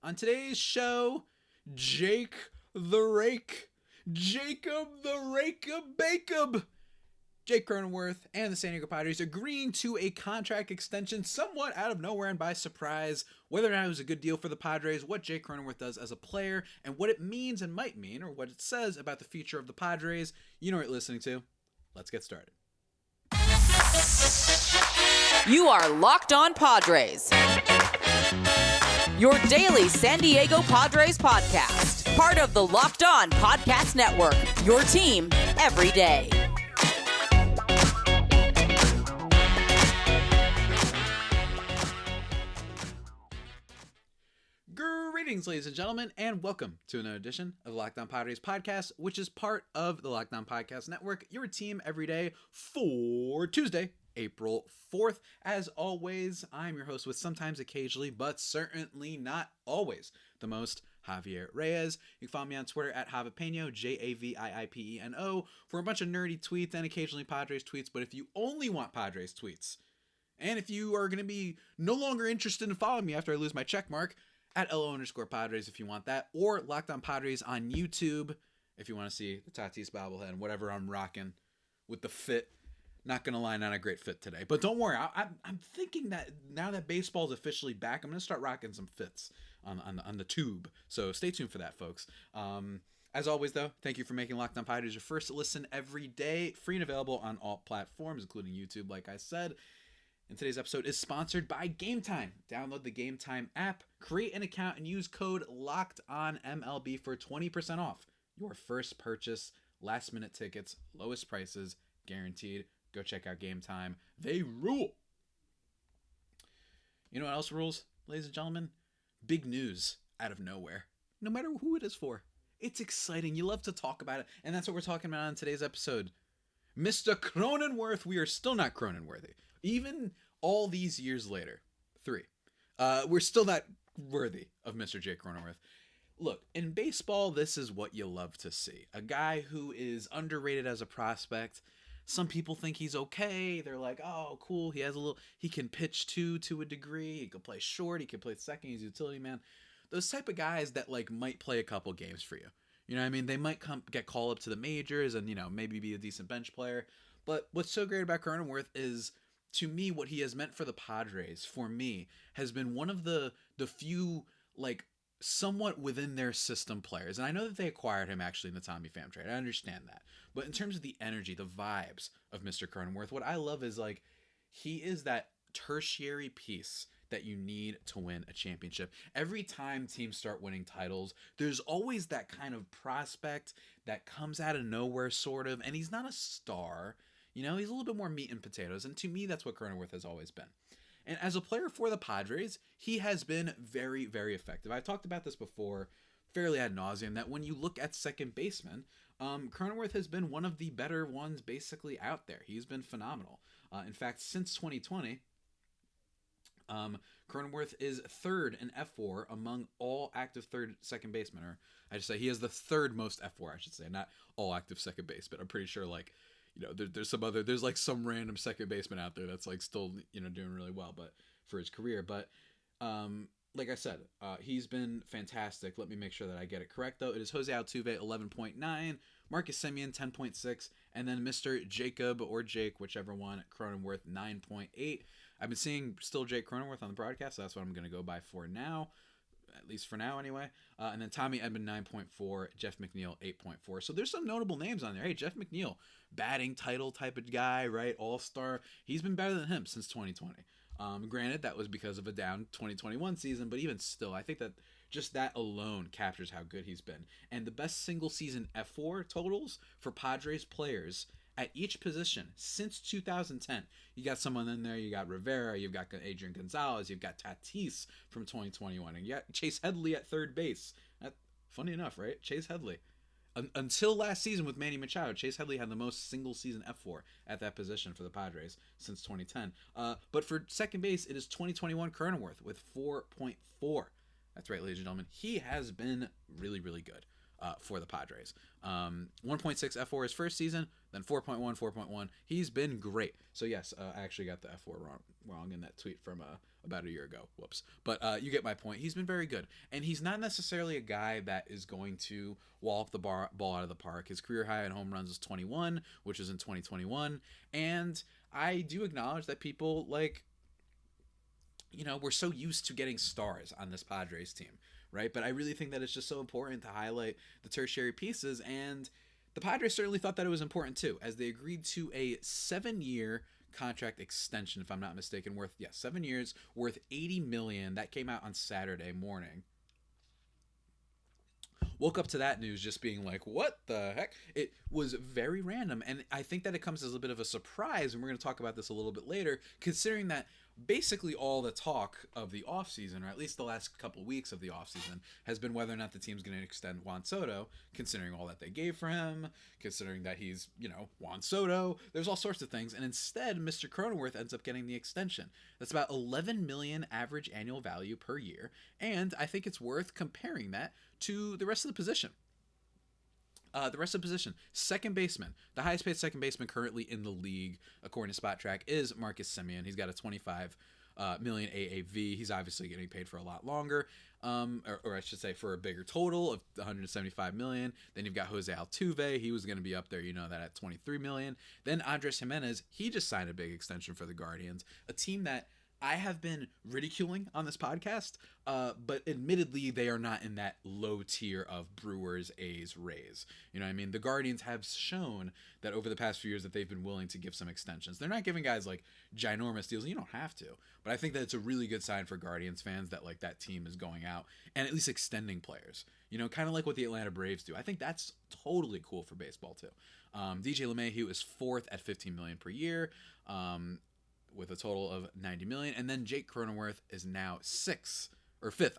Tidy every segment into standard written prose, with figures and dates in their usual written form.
On today's show, Jake the Rake, Jacob the Rake-a-Bacob, Jake Cronenworth and the San Diego Padres agreeing to a contract extension somewhat out of nowhere and by surprise. Whether or not it was a good deal for the Padres, what Jake Cronenworth does as a player, and what it means and might mean, or what it says about the future of the Padres. You know what you're listening to. Let's get started. You are Locked On Padres, your daily San Diego Padres podcast. Part of the Locked On Podcast Network, your team every day. Greetings, ladies and gentlemen, and welcome to another edition of the Locked On Padres podcast, which is part of the Locked On Podcast Network, your team every day for Tuesday, April 4th. As always, I'm your host with sometimes, occasionally, but certainly not always, the most, Javier Reyes. You can follow me on Twitter at Javipeno, Javiipeno, for a bunch of nerdy tweets and occasionally Padres tweets. But if you only want Padres tweets, and if you are going to be no longer interested in following me after I lose my check mark, at LO_Padres if you want that, or Locked On Padres on YouTube if you want to see the Tatis bobblehead and whatever I'm rocking with the fit. Not going to lie, not a great fit today. But don't worry, I'm thinking that now that baseball is officially back, I'm going to start rocking some fits on the tube. So stay tuned for that, folks. As always, though, thank you for making Locked On Padres your first listen every day. Free and available on all platforms, including YouTube, like I said. And today's episode is sponsored by Game Time. Download the Game Time app, create an account, and use code LOCKEDONMLB for 20% off your first purchase. Last minute tickets, lowest prices, guaranteed. Go check out Game Time. They rule. You know what else rules, ladies and gentlemen? Big news out of nowhere. No matter who it is for. It's exciting. You love to talk about it. And that's what we're talking about on today's episode. Mr. Cronenworth, we are still not Cronenworthy. Even all these years later, we're still not worthy of Mr. Jake Cronenworth. Look, in baseball, this is what you love to see. A guy who is underrated as a prospect. Some people think he's okay. They're like, oh, cool. He can pitch to a degree. He can play short. He can play second. He's a utility man. Those type of guys that might play a couple games for you. You know what I mean? They might get called up to the majors and, maybe be a decent bench player. But what's so great about Cronenworth is, to me, what he has meant for the Padres, for me, has been one of the few, somewhat within their system players. And I know that they acquired him, actually, in the Tommy Pham trade. I understand that. But in terms of the energy, the vibes of Mr. Cronenworth, what I love is, he is that tertiary piece that you need to win a championship. Every time teams start winning titles, there's always that kind of prospect that comes out of nowhere, sort of, and he's not a star. He's a little bit more meat and potatoes, and to me, that's what Cronenworth has always been. And as a player for the Padres, he has been very, very effective. I've talked about this before, fairly ad nauseum, that when you look at second baseman, Cronenworth has been one of the better ones basically out there. He's been phenomenal. In fact, since 2020, Cronenworth is third in F4 among all active second basemen. Or I should say he has the third most F4, I should say, not all active second base, but I'm pretty sure there's some random second baseman out there that's still, doing really well, but for his career. But, like I said, he's been fantastic. Let me make sure that I get it correct, though. It is Jose Altuve, 11.9, Marcus Semien, 10.6, and then Mr. Jacob or Jake, whichever one, Cronenworth, 9.8. I've been seeing still Jake Cronenworth on the broadcast, so that's what I'm going to go by for now. At least for now, anyway. And then Tommy Edman, 9.4. Jeff McNeil, 8.4. So there's some notable names on there. Hey, Jeff McNeil, batting title type of guy, right? All-star. He's been better than him since 2020. Granted, that was because of a down 2021 season, but even still, I think that just that alone captures how good he's been. And the best single-season F4 totals for Padres players at each position since 2010. You got someone in there, you got Rivera, you've got Adrian Gonzalez, you've got Tatis from 2021, and you got Chase Headley at third base. Funny enough, right? Chase Headley. Until last season with Manny Machado, Chase Headley had the most single-season F4 at that position for the Padres since 2010. But for second base, it is 2021 Cronenworth with 4.4. That's right, ladies and gentlemen. He has been really, really good for the Padres. 1.6 F4 his first season, then 4.1, 4.1. He's been great. So yes, I actually got the F4 wrong in that tweet from about a year ago. Whoops. But you get my point. He's been very good. And he's not necessarily a guy that is going to wallop the ball out of the park. His career high in home runs is 21, which is in 2021. And I do acknowledge that people, like, we're so used to getting stars on this Padres team, right? But I really think that it's just so important to highlight the tertiary pieces. And the Padres certainly thought that it was important too, as they agreed to a 7-year contract extension, if I'm not mistaken, worth 7 years, worth $80 million. That came out on Saturday morning. Woke up to that news just being like, what the heck? It was very random, and I think that it comes as a bit of a surprise, and we're going to talk about this a little bit later, considering that basically all the talk of the offseason, or at least the last couple of weeks of the offseason, has been whether or not the team's going to extend Juan Soto, considering all that they gave for him, considering that he's, Juan Soto. There's all sorts of things, and instead, Mr. Cronenworth ends up getting the extension. That's about $11 million average annual value per year, and I think it's worth comparing that to the rest of the position. Second baseman. The highest paid second baseman currently in the league, according to Spot Track, is Marcus Semien. He's got a $25 million AAV. He's obviously getting paid for a lot longer, or I should say for a bigger total of $175 million. Then you've got Jose Altuve. He was going to be up there, that at $23 million. Then Andres Gimenez. He just signed a big extension for the Guardians, a team that I have been ridiculing on this podcast, but admittedly, they are not in that low tier of Brewers, A's, Rays. You know what I mean? The Guardians have shown that over the past few years that they've been willing to give some extensions. They're not giving guys like ginormous deals, and you don't have to. But I think that it's a really good sign for Guardians fans that like that team is going out and at least extending players. Kind of like what the Atlanta Braves do. I think that's totally cool for baseball too. DJ LeMahieu is fourth at $15 million per year. With a total of $90 million. And then Jake Cronenworth is now fifth,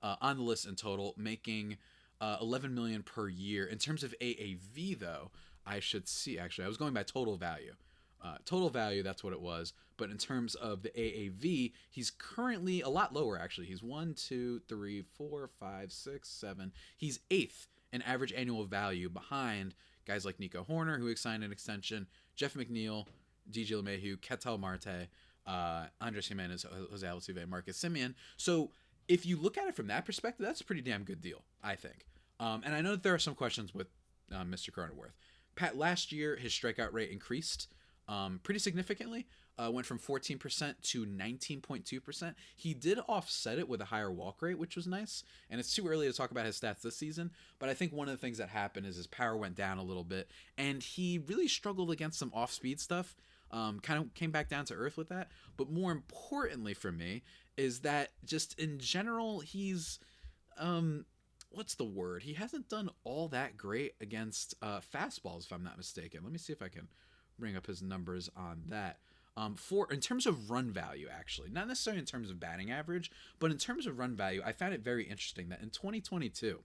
on the list in total, making $11 million per year. In terms of AAV, though, I should see, actually, I was going by total value. Total value, that's what it was. But in terms of the AAV, he's currently a lot lower, actually. He's 1, 2, 3, 4, 5, 6, 7. He's eighth in average annual value behind guys like Nico Horner, who signed an extension, Jeff McNeil, DJ LeMahieu, Ketel Marte, Andres Gimenez, Jose Altuve, Marcus Semien. So if you look at it from that perspective, that's a pretty damn good deal, I think. And I know that there are some questions with Mr. Cronenworth. Last year, his strikeout rate increased pretty significantly. Went from 14% to 19.2%. He did offset it with a higher walk rate, which was nice. And it's too early to talk about his stats this season. But I think one of the things that happened is his power went down a little bit. And he really struggled against some off-speed stuff. Kind of came back down to earth with that. But more importantly for me is that just in general, he's... what's the word? He hasn't done all that great against fastballs, if I'm not mistaken. Let me see if I can bring up his numbers on that. In terms of run value, actually, not necessarily in terms of batting average, but in terms of run value, I found it very interesting that in 2022,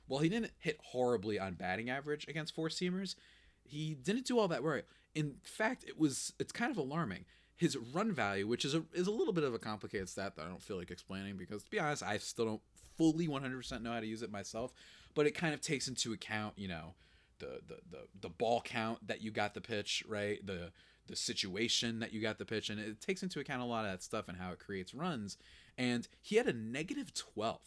while he didn't hit horribly on batting average against four-seamers, he didn't do all that right. In fact, it's kind of alarming. His run value, which is a little bit of a complicated stat that I don't feel like explaining because, to be honest, I still don't fully 100% know how to use it myself, but it kind of takes into account, the ball count that you got the pitch, right? The situation that you got the pitch, and it takes into account a lot of that stuff and how it creates runs. And he had a -12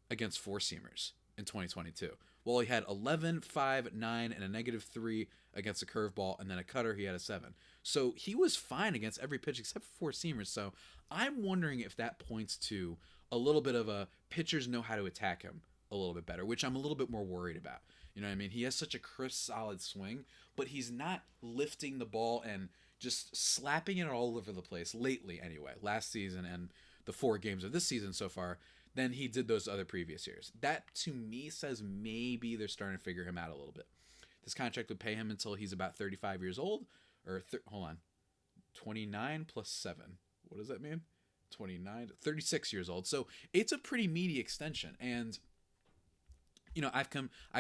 against four-seamers in 2022. Well, he had 11, 5, 9, and a -3 against a curveball, and then a cutter, he had a 7. So he was fine against every pitch except for four-seamers. So I'm wondering if that points to a little bit of a pitchers know how to attack him a little bit better, which I'm a little bit more worried about. You know what I mean? He has such a crisp, solid swing, but he's not lifting the ball and just slapping it all over the place lately anyway, last season and the 4 games of this season so far, than he did those other previous years. That, to me, says maybe they're starting to figure him out a little bit. This contract would pay him until he's about 35 years old, or 29 plus 7. What does that mean? 29, 36 years old. So it's a pretty meaty extension, and I've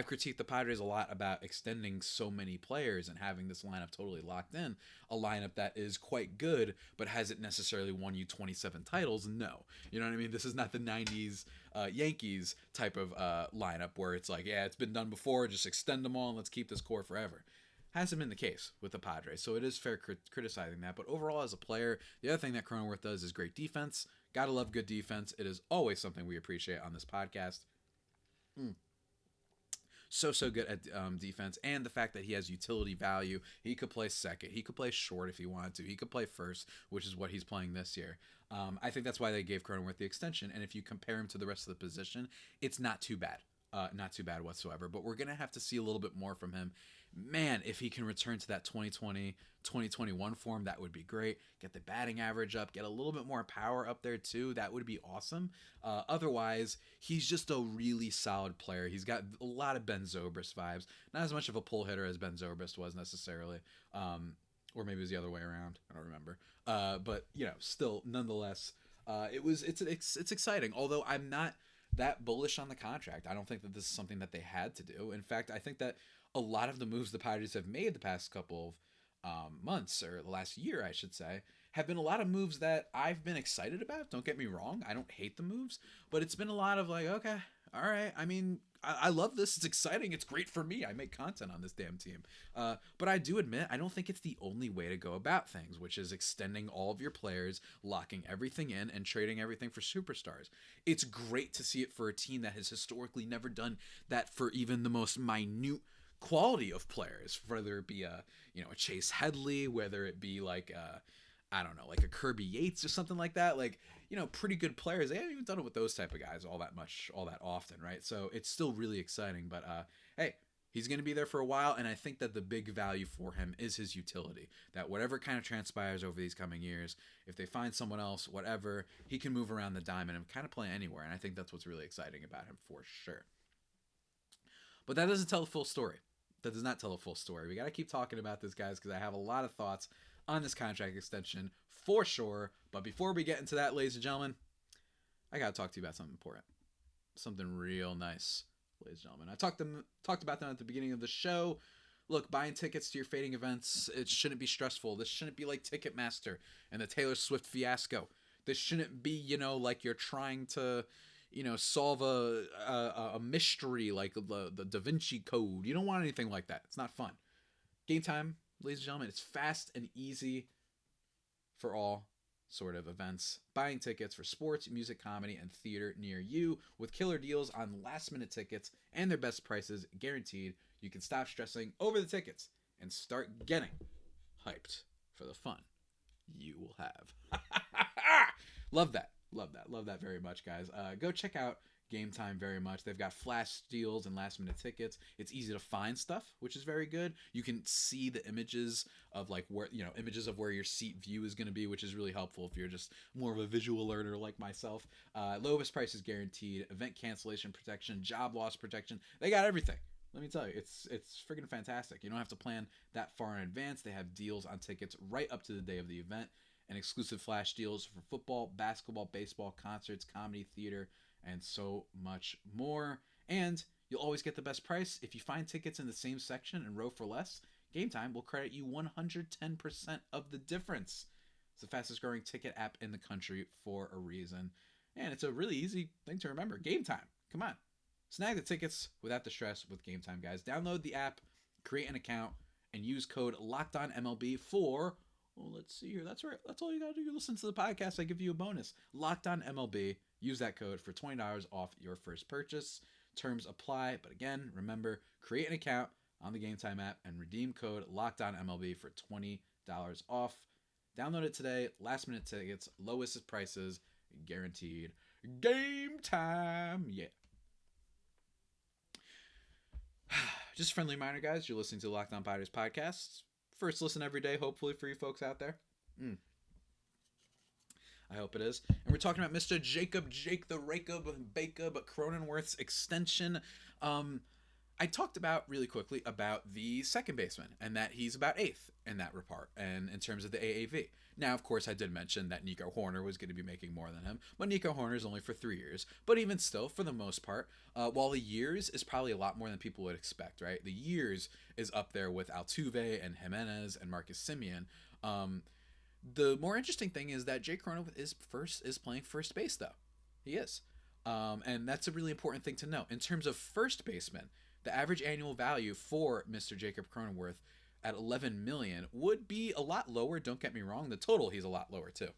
critiqued the Padres a lot about extending so many players and having this lineup totally locked in, a lineup that is quite good, but hasn't necessarily won you 27 titles. No, you know what I mean? This is not the 90s Yankees type of lineup where it's like, yeah, it's been done before, just extend them all and let's keep this core forever. Hasn't been the case with the Padres, so it is fair criticizing that. But overall, as a player, the other thing that Cronenworth does is great defense. Gotta love good defense. It is always something we appreciate on this podcast. So good at defense, and the fact that he has utility value. He could play second, he could play short if he wanted to, he could play first, which is what he's playing this year. I think that's why they gave Cronenworth the extension, and if you compare him to the rest of the position, it's not too bad. Not too bad whatsoever, but we're gonna have to see a little bit more from him. Man, if he can return to that 2020 2021 form, that would be great. Get the batting average up, get a little bit more power up there too. That would be awesome. Otherwise, he's just a really solid player. He's got a lot of Ben Zobrist vibes. Not as much of a pull hitter as Ben Zobrist was necessarily, or maybe it was the other way around. I don't remember. But still, nonetheless, it's exciting. Although I'm not that bullish on the contract. I don't think that this is something that they had to do. In fact, I think that a lot of the moves the Padres have made the past couple of months, or the last year, I should say, have been a lot of moves that I've been excited about. Don't get me wrong. I don't hate the moves, but it's been a lot of like, okay, all right. I mean, I love this. It's exciting. It's great for me. I make content on this damn team. But I do admit, I don't think it's the only way to go about things, which is extending all of your players, locking everything in, and trading everything for superstars. It's great to see it for a team that has historically never done that for even the most minute quality of players, whether it be a Chase Headley, whether it be like I don't know, like a Kirby Yates or something like that. Like, pretty good players. They haven't even done it with those type of guys all that often, right? So it's still really exciting. But hey, he's going to be there for a while, and I think that the big value for him is his utility. That whatever kind of transpires over these coming years, if they find someone else, whatever, he can move around the diamond and kind of play anywhere. And I think that's what's really exciting about him for sure. But that doesn't tell the full story. That does not tell a full story. We got to keep talking about this, guys, because I have a lot of thoughts on this contract extension for sure. But before we get into that, ladies and gentlemen, I got to talk to you about something important. Something real nice, ladies and gentlemen. I talked about them at the beginning of the show. Look, buying tickets to your fading events, it shouldn't be stressful. This shouldn't be like Ticketmaster and the Taylor Swift fiasco. This shouldn't be, like you're trying to solve a mystery like the Da Vinci Code. You don't want anything like that. It's not fun. Game Time, ladies and gentlemen, it's fast and easy for all sort of events. Buying tickets for sports, music, comedy, and theater near you with killer deals on last-minute tickets and their best prices guaranteed. You can stop stressing over the tickets and start getting hyped for the fun you will have. Love that. Love that very much, guys. Go check out Game Time very much. They've got flash deals and last minute tickets. It's easy to find stuff, which is very good. You can see the images of images of where your seat view is going to be, which is really helpful if you're just more of a visual learner like myself. Lowest price is guaranteed. Event cancellation protection, job loss protection. They got everything. Let me tell you, it's freaking fantastic. You don't have to plan that far in advance. They have deals on tickets right up to the day of the event. And exclusive flash deals for football, basketball, baseball, concerts, comedy, theater, and so much more. And you'll always get the best price. If you find tickets in the same section and row for less, Game Time will credit you 110% of the difference. It's the fastest growing ticket app in the country for a reason. And it's a really easy thing to remember. Game Time. Come on. Snag the tickets without the stress with Game Time, guys. Download the app, create an account, and use code LOCKEDONMLB for... Well, let's see here. That's right. That's all you got to do. You listen to the podcast. I give you a bonus. Locked On MLB. Use that code for $20 off your first purchase. Terms apply. But again, remember, create an account on the Game Time app and redeem code Locked On MLB for $20 off. Download it today. Last minute tickets. Lowest prices. Guaranteed. Game Time. Yeah. Just a friendly reminder, guys. You're listening to the Locked On Padres podcast. First listen every day, hopefully, for you folks out there. I hope it is. And we're talking about Mr. Jake the Bacob Cronenworth's extension. I talked about really quickly about the second baseman and that he's about 8th in that report and in terms of the AAV. Now, of course, I did mention that Nico Hoerner was going to be making more than him, but Nico Hoerner is only for 3 years. But even still, for the most part, while the years is probably a lot more than people would expect, right? The years is up there with Altuve and Jimenez and Marcus Semien. The more interesting thing is that Jake Cronenworth is playing first base, though. He is. And that's a really important thing to know. In terms of first baseman, the average annual value for Mr. Jacob Cronenworth at 11 million would be a lot lower. Don't get me wrong. The total, he's a lot lower too.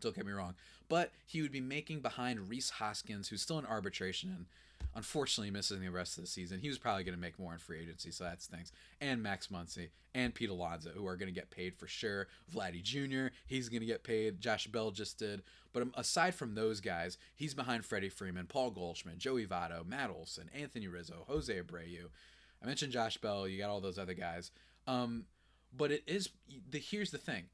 Don't get me wrong. But he would be making behind Rhys Hoskins, who's still in arbitration and unfortunately missing the rest of the season. He was probably going to make more in free agency, so that stinks. And Max Muncy and Pete Alonso, who are going to get paid for sure. Vladdy Jr., he's going to get paid. Josh Bell just did. But aside from those guys, he's behind Freddie Freeman, Paul Goldschmidt, Joey Votto, Matt Olson, Anthony Rizzo, Jose Abreu. I mentioned Josh Bell. You got all those other guys. But here's the thing.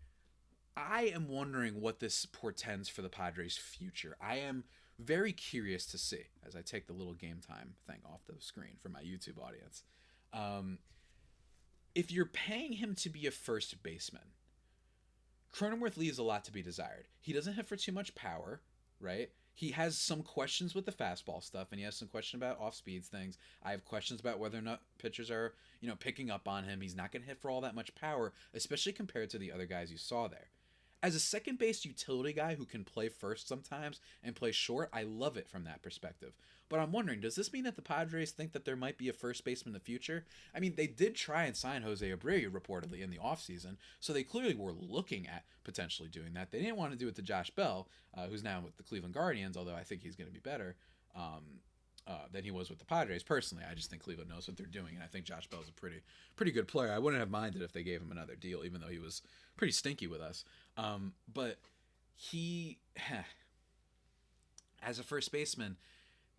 I am wondering what this portends for the Padres' future. I am very curious to see as I take the little game time thing off the screen for my YouTube audience. If you're paying him to be a first baseman, Cronenworth leaves a lot to be desired. He doesn't hit for too much power, right? He has some questions with the fastball stuff, and he has some questions about off-speed things. I have questions about whether or not pitchers are, picking up on him. He's not going to hit for all that much power, especially compared to the other guys you saw there. As a second base utility guy who can play first sometimes and play short, I love it from that perspective. But I'm wondering, does this mean that the Padres think that there might be a first baseman in the future? I mean, they did try and sign Jose Abreu reportedly in the offseason, so they clearly were looking at potentially doing that. They didn't want to do it to Josh Bell, who's now with the Cleveland Guardians, although I think he's going to be better than he was with the Padres. Personally, I just think Cleveland knows what they're doing, and I think Josh Bell's a pretty good player. I wouldn't have minded if they gave him another deal, even though he was pretty stinky with us. But he, as a first baseman,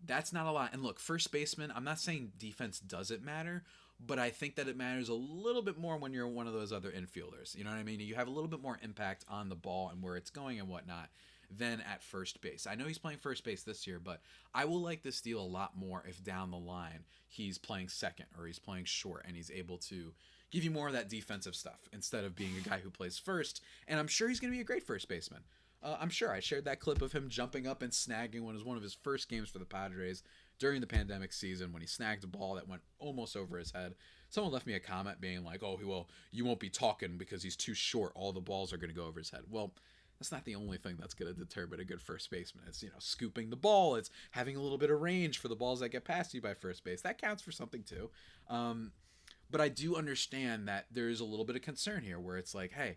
that's not a lot. And look, first baseman, I'm not saying defense doesn't matter, but I think that it matters a little bit more when you're one of those other infielders. You know what I mean? You have a little bit more impact on the ball and where it's going and whatnot than at first base. I know he's playing first base this year, but I will like this deal a lot more if down the line he's playing second or he's playing short and he's able to give you more of that defensive stuff instead of being a guy who plays first. And I'm sure he's going to be a great first baseman. I'm sure I shared that clip of him jumping up and snagging when it was one of his first games for the Padres during the pandemic season when he snagged a ball that went almost over his head. Someone left me a comment being like, oh, well, you won't be talking because he's too short. All the balls are going to go over his head. Well, that's not the only thing that's going to determine a good first baseman. It's, scooping the ball. It's having a little bit of range for the balls that get past you by first base. That counts for something too. But I do understand that there's a little bit of concern here where it's like, hey,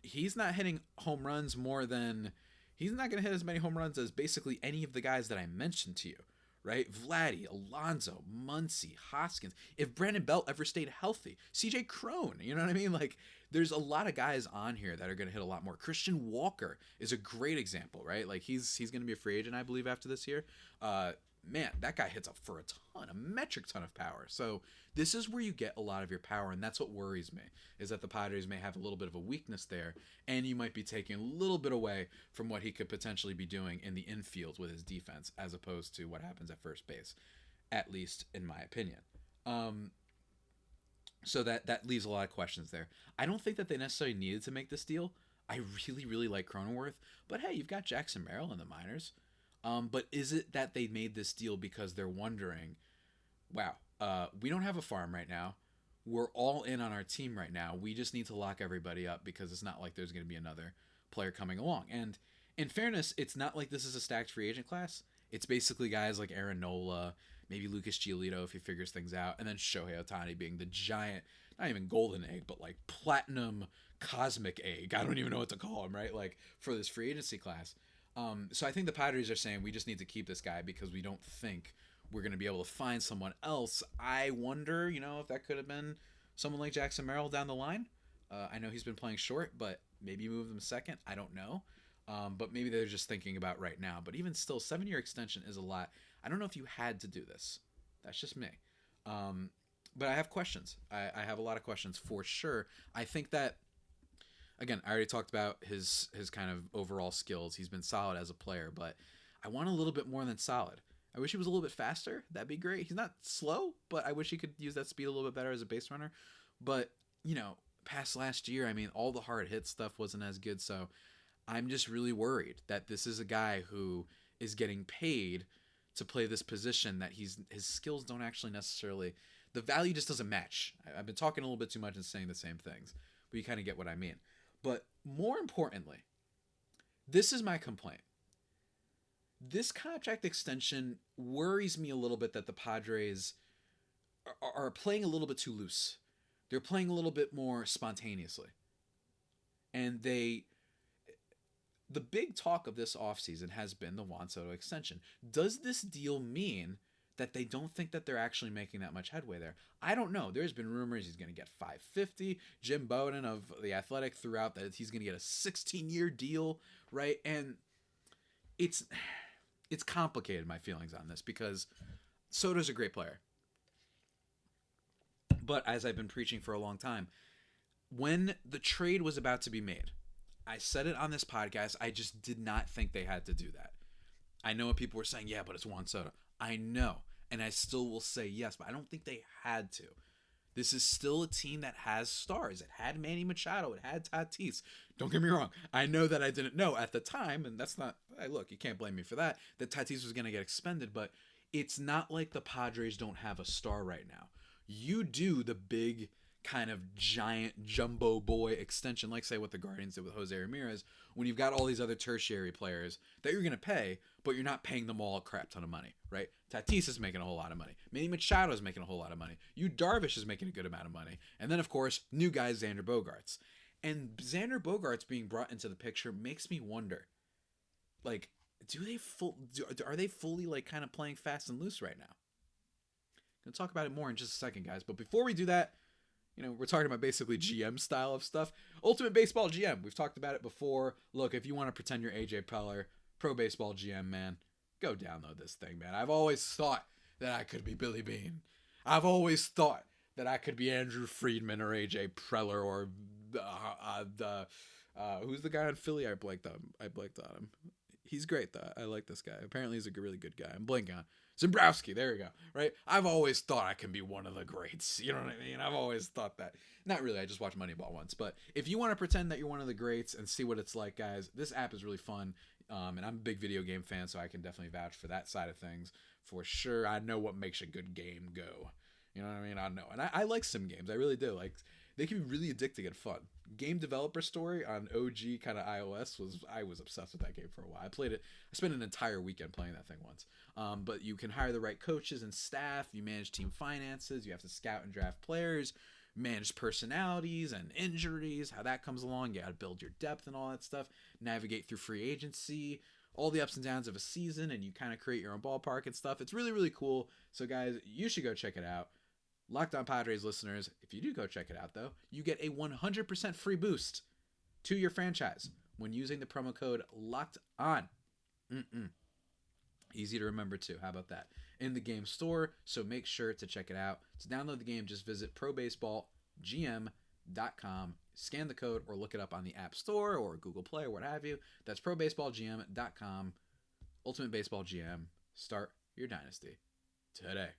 he's not hitting home runs he's not going to hit as many home runs as basically any of the guys that I mentioned to you, right? Vladdy, Alonso, Muncy, Hoskins. If Brandon Belt ever stayed healthy, CJ Crone, you know what I mean? Like, there's a lot of guys on here that are going to hit a lot more. Christian Walker is a great example, right? Like, he's going to be a free agent, I believe, after this year. Man, that guy hits up for a metric ton of power. So this is where you get a lot of your power, and that's what worries me, is that the Padres may have a little bit of a weakness there, and you might be taking a little bit away from what he could potentially be doing in the infield with his defense, as opposed to what happens at first base, at least in my opinion. So that leaves a lot of questions there. I don't think that they necessarily needed to make this deal. I really, really like Cronenworth, but hey, you've got Jackson Merrill in the minors. But is it that they made this deal because they're wondering, wow, we don't have a farm right now. We're all in on our team right now. We just need to lock everybody up because it's not like there's going to be another player coming along. And in fairness, it's not like this is a stacked free agent class. It's basically guys like Aaron Nola, maybe Lucas Giolito if he figures things out, and then Shohei Ohtani being the giant, not even golden egg, but like platinum cosmic egg. I don't even know what to call him, right? Like for this free agency class. So I think the Padres are saying we just need to keep this guy because we don't think we're going to be able to find someone else. I wonder, if that could have been someone like Jackson Merrill down the line. I know he's been playing short, but maybe move him second. I don't know. But maybe they're just thinking about right now. But even still, 7-year extension is a lot. I don't know if you had to do this. That's just me. But I have questions. I have a lot of questions for sure. I think that, again, I already talked about his kind of overall skills. He's been solid as a player, but I want a little bit more than solid. I wish he was a little bit faster. That'd be great. He's not slow, but I wish he could use that speed a little bit better as a base runner. But, past last year, I mean, all the hard hit stuff wasn't as good, so I'm just really worried that this is a guy who is getting paid to play this position that his skills don't actually necessarily, the value just doesn't match. I've been talking a little bit too much and saying the same things, but you kind of get what I mean. But more importantly, this is my complaint. This contract extension worries me a little bit that the Padres are playing a little bit too loose, They're playing a little bit more spontaneously. And the big talk of this offseason has been the Juan Soto extension. Does this deal mean that they don't think that they're actually making that much headway there? I don't know. There's been rumors he's going to get $550. Jim Bowden of The Athletic threw out that he's going to get a 16-year deal, right? And it's complicated, my feelings on this, because Soto's a great player. But as I've been preaching for a long time, when the trade was about to be made, I said it on this podcast, I just did not think they had to do that. I know what people were saying, yeah, but it's Juan Soto. I know, and I still will say yes, but I don't think they had to. This is still a team that has stars. It had Manny Machado. It had Tatis. Don't get me wrong. I know that I didn't know at the time, and that's not, look, you can't blame me for that Tatis was going to get expended, but it's not like the Padres don't have a star right now. You do the big kind of giant jumbo boy extension, like say what the Guardians did with Jose Ramirez, when you've got all these other tertiary players that you're going to pay, but you're not paying them all a crap ton of money, right? Tatis is making a whole lot of money. Manny Machado is making a whole lot of money. Yu Darvish is making a good amount of money. And then, of course, new guy Xander Bogaerts. And Xander Bogaerts being brought into the picture makes me wonder, like, are they fully, like, kind of playing fast and loose right now? I'm going to talk about it more in just a second, guys. But before we do that, we're talking about basically GM style of stuff. Ultimate Baseball GM. We've talked about it before. Look, if you want to pretend you're AJ Preller, Pro Baseball GM, man, go download this thing, man. I've always thought that I could be Billy Beane. I've always thought that I could be Andrew Friedman or AJ Preller or who's the guy in Philly? I blanked on him. He's great, though. I like this guy. Apparently, he's a really good guy. I'm blanking on Zembrowski. There we go. Right? I've always thought I can be one of the greats. You know what I mean? I've always thought that. Not really. I just watched Moneyball once. But if you want to pretend that you're one of the greats and see what it's like, guys, this app is really fun. And I'm a big video game fan, so I can definitely vouch for that side of things. For sure, I know what makes a good game go. You know what I mean? I know. And I like sim games. I really do. Like, they can be really addicting and fun. Game Developer Story on OG kind of iOS I was obsessed with that game for a while. I played it. I spent an entire weekend playing that thing once. But you can hire the right coaches and staff. You manage team finances. You have to scout and draft players, manage personalities and injuries, how that comes along. You got to build your depth and all that stuff. Navigate through free agency, all the ups and downs of a season, and you kind of create your own ballpark and stuff. It's really, really cool. So, guys, you should go check it out. Locked On Padres listeners, if you do go check it out, though, you get a 100% free boost to your franchise when using the promo code Locked On. Easy to remember, too. How about that? In the game store, so make sure to check it out. To download the game, just visit probaseballgm.com, scan the code, or look it up on the App Store or Google Play or what have you. That's probaseballgm.com. Ultimate Baseball GM. Start your dynasty today.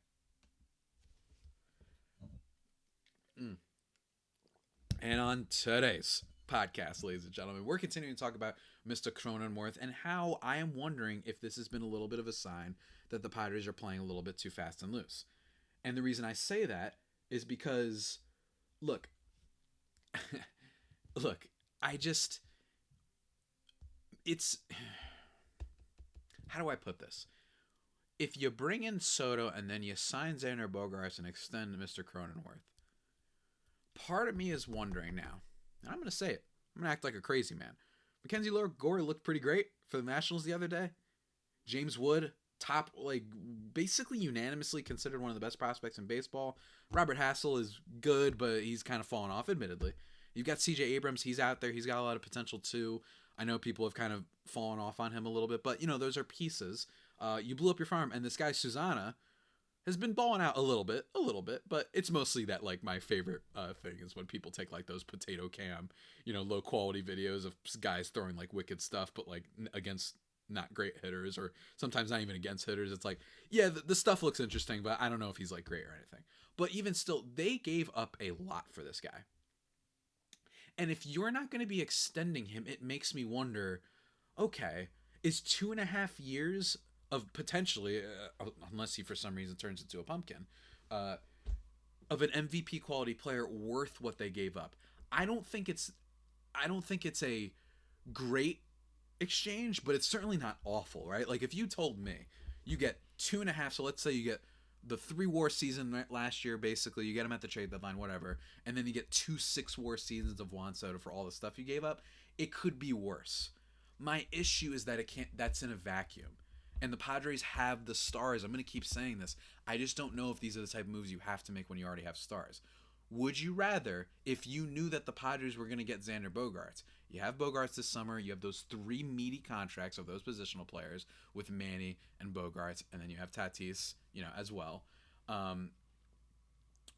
And on today's podcast, ladies and gentlemen, we're continuing to talk about Mr. Cronenworth and how I am wondering if this has been a little bit of a sign that the Padres are playing a little bit too fast and loose. And the reason I say that is because, look, how do I put this? If you bring in Soto and then you sign Xander Bogaerts and extend Mr. Cronenworth, part of me is wondering now, and I'm going to say it. I'm going to act like a crazy man. Mackenzie Gore looked pretty great for the Nationals the other day. James Wood, top, basically unanimously considered one of the best prospects in baseball. Robert Hassel is good, but he's kind of fallen off, admittedly. You've got C.J. Abrams. He's out there. He's got a lot of potential, too. I know people have kind of fallen off on him a little bit, but, those are pieces. You blew up your farm, and this guy, Susana, has been balling out a little bit, but it's mostly that, my favorite thing is when people take, those potato cam, low quality videos of guys throwing, wicked stuff, but, against not great hitters, or sometimes not even against hitters. It's yeah, the stuff looks interesting, but I don't know if he's, great or anything. But even still, they gave up a lot for this guy. And if you're not going to be extending him, it makes me wonder, okay, is 2.5 years of potentially, unless he for some reason turns into a pumpkin, of an MVP quality player worth what they gave up? I don't think it's a great exchange, but it's certainly not awful, right? If you told me you get 2.5, so let's say you get the 3-war season last year, basically, you get him at the trade deadline, whatever, and then you get 2 6-war seasons of Juan Soto for all the stuff you gave up. It could be worse. My issue is that it can't. That's in a vacuum, and the Padres have the stars. I'm going to keep saying this. I just don't know if these are the type of moves you have to make when you already have stars. Would you rather, if you knew that the Padres were going to get Xander Bogaerts, you have Bogaerts this summer, you have those 3 meaty contracts of those positional players with Manny and Bogaerts, and then you have Tatis, as well.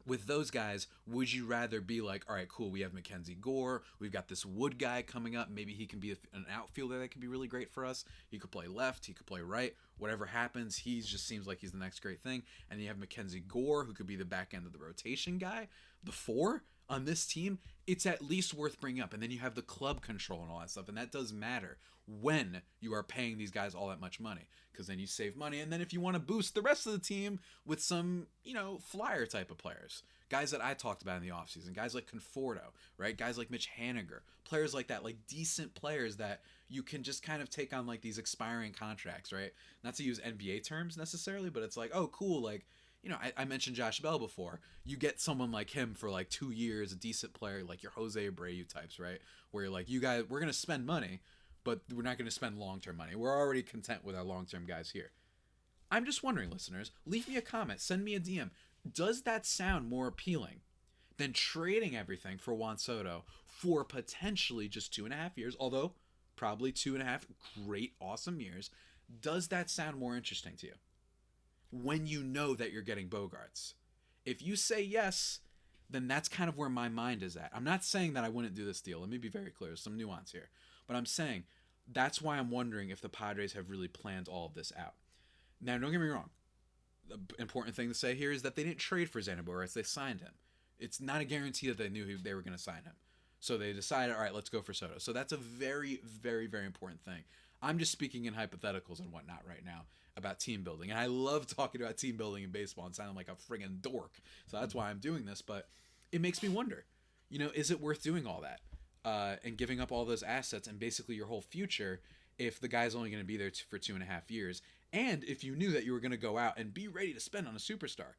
With those guys, would you rather be like, all right, cool, we have Mackenzie Gore, we've got this Wood guy coming up, maybe he can be an outfielder that could be really great for us, he could play left, he could play right, whatever happens, he just seems like he's the next great thing, and you have Mackenzie Gore, who could be the back end of the rotation guy, the 4 on this team, it's at least worth bringing up, and then you have the club control and all that stuff, and that does matter when you are paying these guys all that much money, because then you save money, and then if you want to boost the rest of the team with some, flyer type of players, guys that I talked about in the offseason, guys like Conforto, right, guys like Mitch Haniger, players like that, like decent players that you can just kind of take on like these expiring contracts, right, not to use NBA terms necessarily, but it's like, oh cool, like, I mentioned Josh Bell before. You get someone like him for like 2 years, a decent player, like your Jose Abreu types, right? Where you're like, you guys, we're going to spend money, but we're not going to spend long-term money. We're already content with our long-term guys here. I'm just wondering, listeners, leave me a comment, send me a DM. Does that sound more appealing than trading everything for Juan Soto for potentially just 2.5 years, although probably 2.5 great, awesome years? Does that sound more interesting to you? When you know that you're getting Bogaerts. If you say yes, then that's kind of where my mind is at. I'm not saying that I wouldn't do this deal. Let me be very clear. There's some nuance here. But I'm saying that's why I'm wondering if the Padres have really planned all of this out. Now, don't get me wrong. The important thing to say here is that they didn't trade for Xander Bogaerts. They signed him. It's not a guarantee that they knew they were going to sign him. So they decided, all right, let's go for Soto. So that's a very, very, very important thing. I'm just speaking in hypotheticals and whatnot right now about team building. And I love talking about team building in baseball and sounding like a friggin' dork. So that's why I'm doing this. But it makes me wonder, is it worth doing all that and giving up all those assets and basically your whole future if the guy's only going to be there for 2.5 years? And if you knew that you were going to go out and be ready to spend on a superstar.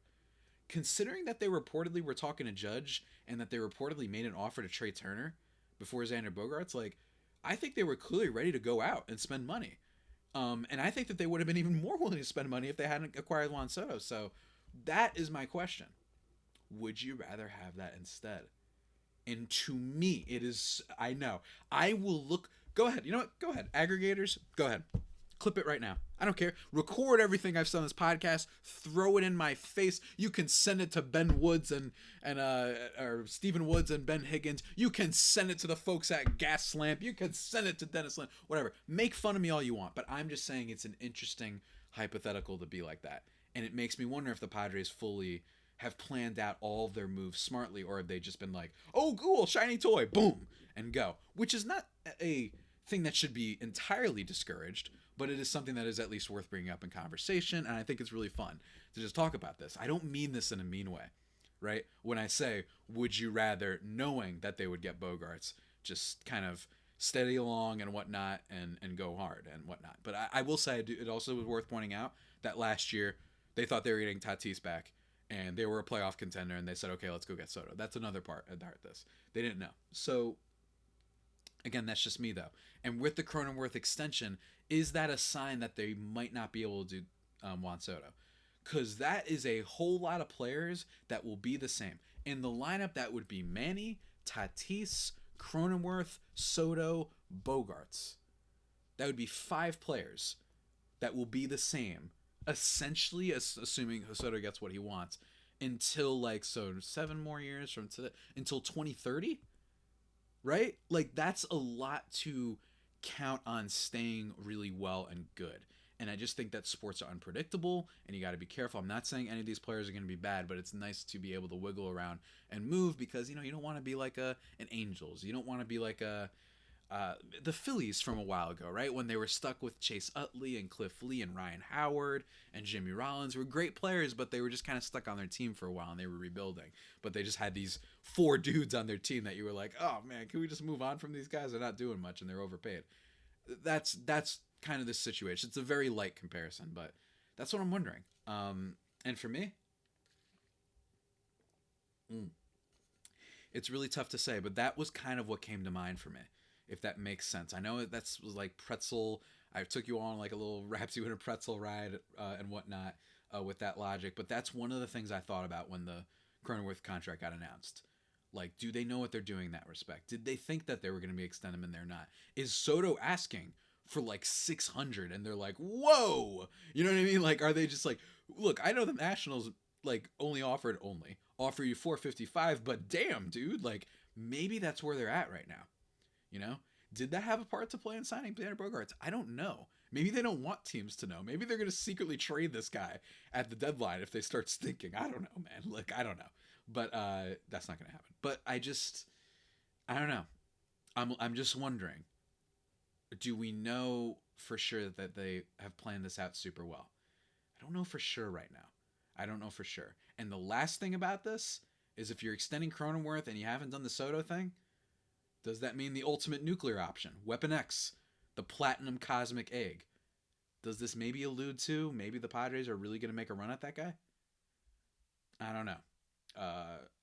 Considering that they reportedly were talking to Judge and that they reportedly made an offer to Trey Turner before Xander Bogaerts, like, I think they were clearly ready to go out and spend money. And I think that they would have been even more willing to spend money if they hadn't acquired Juan Soto. So that is my question. Would you rather have that instead? And to me, it is, I know. I will look, go ahead. You know what? Go ahead. Aggregators, go ahead. Clip it right now. I don't care. Record everything I've said on this podcast. Throw it in my face. You can send it to Ben Woods or Stephen Woods and Ben Higgins. You can send it to the folks at Gas Lamp. You can send it to Dennis Lamp. Whatever. Make fun of me all you want. But I'm just saying it's an interesting hypothetical to be like that. And it makes me wonder if the Padres fully have planned out all of their moves smartly, or have they just been like, oh, cool, shiny toy, boom, and go. Which is not a thing that should be entirely discouraged, but it is something that is at least worth bringing up in conversation, and I think it's really fun to just talk about this. I don't mean this in a mean way, right? When I say, would you rather, knowing that they would get Bogaerts, just kind of steady along and whatnot, and go hard and whatnot. But I will say, it also was worth pointing out that last year, they thought they were getting Tatis back, and they were a playoff contender, and they said, okay, let's go get Soto. That's another part of this. They didn't know. So, again, that's just me, though. And with the Cronenworth extension, is that a sign that they might not be able to do Juan Soto? Because that is a whole lot of players that will be the same. In the lineup, that would be Manny, Tatis, Cronenworth, Soto, Bogaerts. That would be 5 players that will be the same, essentially, assuming Soto gets what he wants, until 7 more years from today, until 2030, right? Like, that's a lot to count on staying really well and good. And I just think that sports are unpredictable, and you got to be careful. I'm not saying any of these players are going to be bad, but it's nice to be able to wiggle around and move, because you don't want to be like an Angels. You don't want to be like the Phillies from a while ago, right? When they were stuck with Chase Utley and Cliff Lee and Ryan Howard and Jimmy Rollins, were great players, but they were just kind of stuck on their team for a while, and they were rebuilding. But they just had these 4 dudes on their team that you were like, oh man, can we just move on from these guys? They're not doing much, and they're overpaid. That's kind of this situation. It's a very light comparison, but that's what I'm wondering. And for me, Mm. It's really tough to say, but that was kind of what came to mind for me, if that makes sense. I know that's was like pretzel. I took you on like a little Rhapsody with a pretzel ride and whatnot with that logic, but that's one of the things I thought about when the Cronenworth contract got announced. Like, do they know what they're doing in that respect? Did they think that they were going to be extending him and they're not? Is Soto asking for like 600 and they're like, whoa? You know what I mean? Like, are they just like, look, I know the Nationals like only offer you 455, but damn, dude, like maybe that's where they're at right now. You know, did that have a part to play in signing Banner Bogarts? I don't know. Maybe they don't want teams to know. Maybe they're going to secretly trade this guy at the deadline if they start stinking. I don't know, man. Like, I don't know. But that's not going to happen. But I don't know. I'm just wondering, do we know for sure that they have planned this out super well? I don't know for sure right now. I don't know for sure. And the last thing about this is if you're extending Cronenworth and you haven't done the Soto thing, does that mean the ultimate nuclear option? Weapon X, the platinum cosmic egg. Does this maybe allude to maybe the Padres are really going to make a run at that guy? I don't know.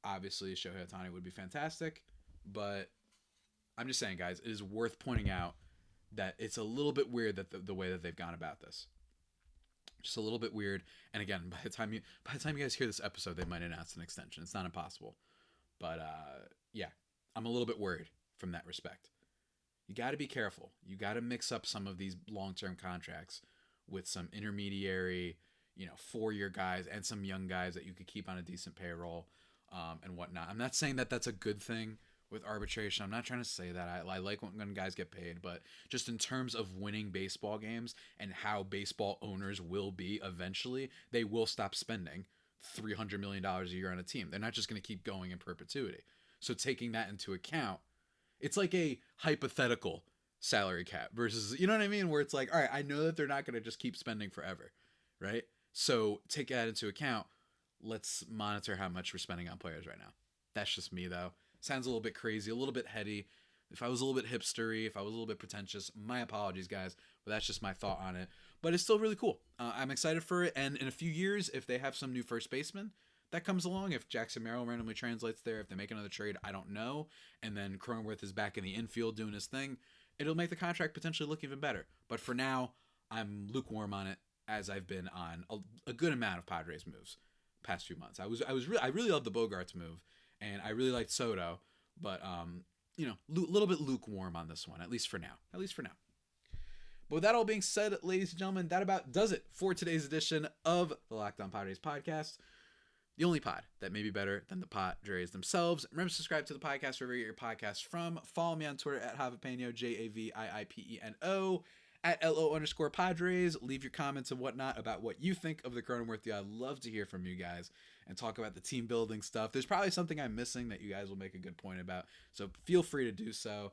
Obviously, Shohei Ohtani would be fantastic, but I'm just saying, guys, it is worth pointing out that it's a little bit weird that the way that they've gone about this. Just a little bit weird. And again, by the time you guys hear this episode, they might announce an extension. It's not impossible, but yeah, I'm a little bit worried from that respect. You got to be careful. You got to mix up some of these long-term contracts with some intermediary, 4-year guys and some young guys that you could keep on a decent payroll and whatnot. I'm not saying that that's a good thing with arbitration. I'm not trying to say that. I like when guys get paid, but just in terms of winning baseball games and how baseball owners will be eventually, they will stop spending $300 million a year on a team. They're not just going to keep going in perpetuity. So taking that into account, it's like a hypothetical salary cap versus, you know what I mean? Where it's like, all right, I know that they're not going to just keep spending forever, right? So take that into account. Let's monitor how much we're spending on players right now. That's just me, though. Sounds a little bit crazy, a little bit heady. If I was a little bit hipstery, if I was a little bit pretentious, my apologies, guys. But that's just my thought on it. But it's still really cool. I'm excited for it. And in a few years, if they have some new first baseman that comes along, if Jackson Merrill randomly translates there, if they make another trade, I don't know. And then Cronenworth is back in the infield doing his thing, it'll make the contract potentially look even better. But for now, I'm lukewarm on it, as I've been on a good amount of Padres moves past few months. I really loved the Bogarts move, and I really liked Soto, but little bit lukewarm on this one, at least for now. But with that all being said, ladies and gentlemen, that about does it for today's edition of the Locked On Padres podcast. The only pod that may be better than the Padres themselves. Remember to subscribe to the podcast wherever you get your podcasts from. Follow me on Twitter at Javipeno, JAVIIPENO, at LO_Padres. Leave your comments and whatnot about what you think of the Cronenworth deal. I'd love to hear from you guys and talk about the team building stuff. There's probably something I'm missing that you guys will make a good point about, so feel free to do so.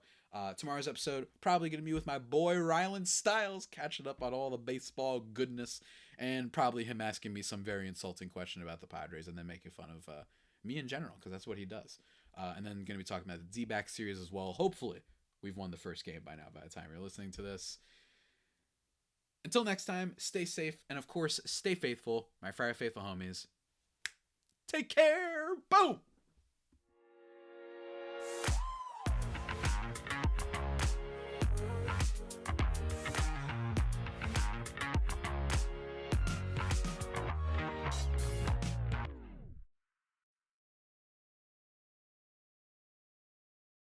Tomorrow's episode, probably going to be with my boy Rylan Stiles, catching up on all the baseball goodness, and probably him asking me some very insulting question about the Padres and then making fun of me in general, because that's what he does. And then going to be talking about the D-back series as well. Hopefully, we've won the first game by now by the time you're listening to this. Until next time, stay safe, and of course, stay faithful, my Friar Faithful homies. Take care! Boom!